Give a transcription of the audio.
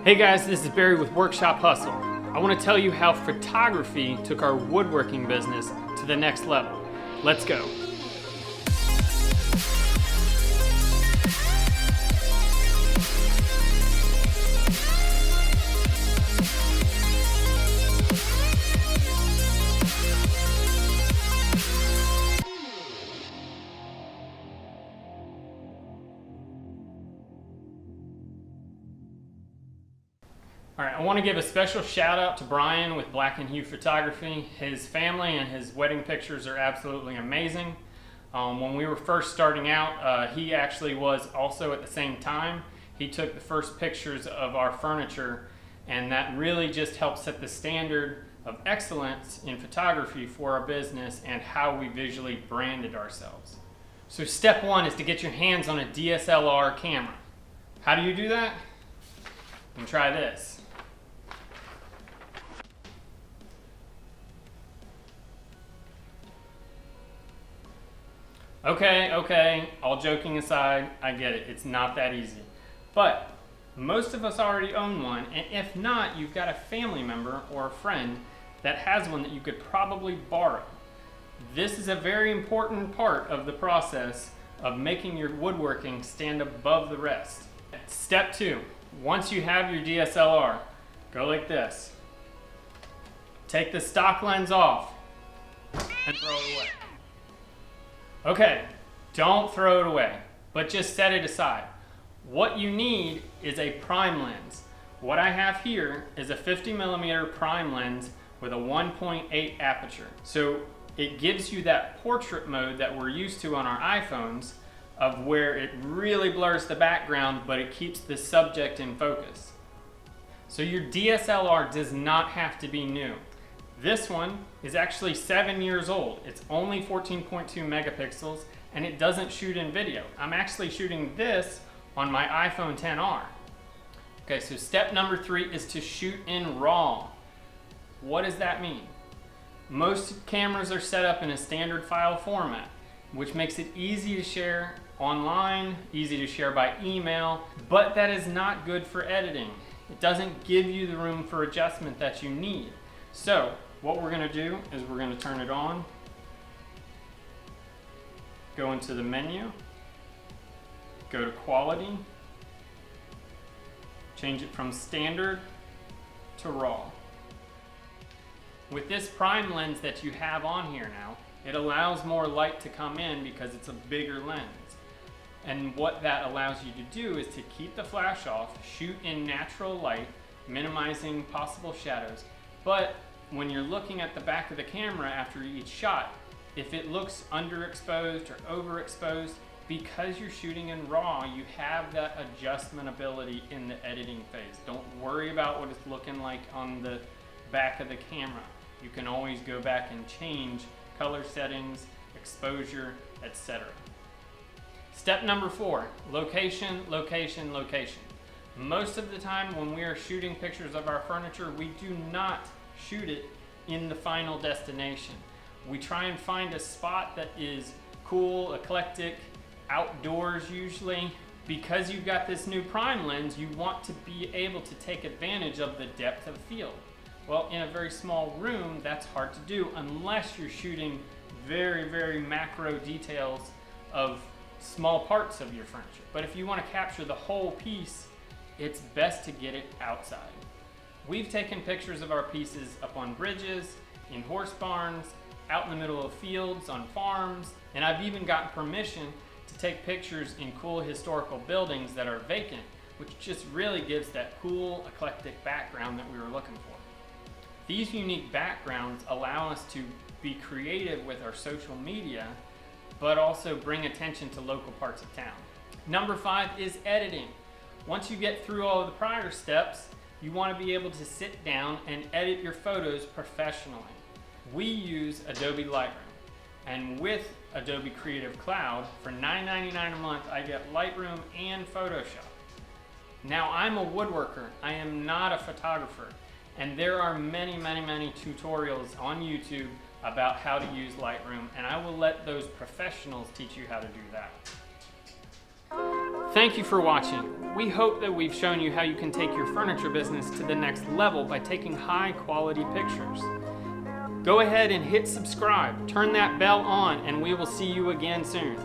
Hey guys, this is Barry with Workshop Hustle. I want to tell you how photography took our woodworking business to the next level. Let's go. All right, I want to give a special shout out to Brian with Black & Hue Photography. His family and his wedding pictures are absolutely amazing. When we were first starting out, he actually was also at the same time. He took the first pictures of our furniture, and that really just helped set the standard of excellence in photography for our business and how we visually branded ourselves. So step one is to get your hands on a DSLR camera. How do you do that? You can try this. Okay, all joking aside, I get it. It's not that easy. But most of us already own one, and if not, you've got a family member or a friend that has one that you could probably borrow. This is a very important part of the process of making your woodworking stand above the rest. Step two, once you have your DSLR, go like this. Take the stock lens off and throw it away. Okay, don't throw it away, but just set it aside. What you need is a prime lens. What I have here is a 50mm prime lens with a 1.8 aperture. So it gives you that portrait mode that we're used to on our iPhones, of where it really blurs the background, but it keeps the subject in focus. So your DSLR does not have to be new. This one is actually 7 years old. It's only 14.2 megapixels, and it doesn't shoot in video. I'm actually shooting this on my iPhone XR. Okay, so step number 3 is to shoot in RAW. What does that mean? Most cameras are set up in a standard file format, which makes it easy to share online, easy to share by email, but that is not good for editing. It doesn't give you the room for adjustment that you need. So what we're going to do is we're going to turn it on, go into the menu, go to quality, change it from standard to raw. With this prime lens that you have on here now, it allows more light to come in because it's a bigger lens. And what that allows you to do is to keep the flash off, shoot in natural light, minimizing possible shadows. But when you're looking at the back of the camera after each shot, if it looks underexposed or overexposed, because you're shooting in RAW, you have that adjustment ability in the editing phase. Don't worry about what it's looking like on the back of the camera. You can always go back and change color settings, exposure, etc. Step number 4, location, location, location. Most of the time when we are shooting pictures of our furniture, we do not shoot it in the final destination. We try and find a spot that is cool, eclectic, outdoors usually. Because you've got this new prime lens, you want to be able to take advantage of the depth of field. Well, in a very small room, that's hard to do unless you're shooting very, very macro details of small parts of your furniture. But if you want to capture the whole piece, it's best to get it outside. We've taken pictures of our pieces up on bridges, in horse barns, out in the middle of fields, on farms, and I've even gotten permission to take pictures in cool historical buildings that are vacant, which just really gives that cool, eclectic background that we were looking for. These unique backgrounds allow us to be creative with our social media, but also bring attention to local parts of town. Number 5 is editing. Once you get through all of the prior steps, you want to be able to sit down and edit your photos professionally. We use Adobe Lightroom, and with Adobe Creative Cloud, for $9.99 a month, I get Lightroom and Photoshop. Now, I'm a woodworker. I am not a photographer, and there are many, many, many tutorials on YouTube about how to use Lightroom, and I will let those professionals teach you how to do that. Thank you for watching. We hope that we've shown you how you can take your furniture business to the next level by taking high quality pictures. Go ahead and hit subscribe, turn that bell on, and we will see you again soon.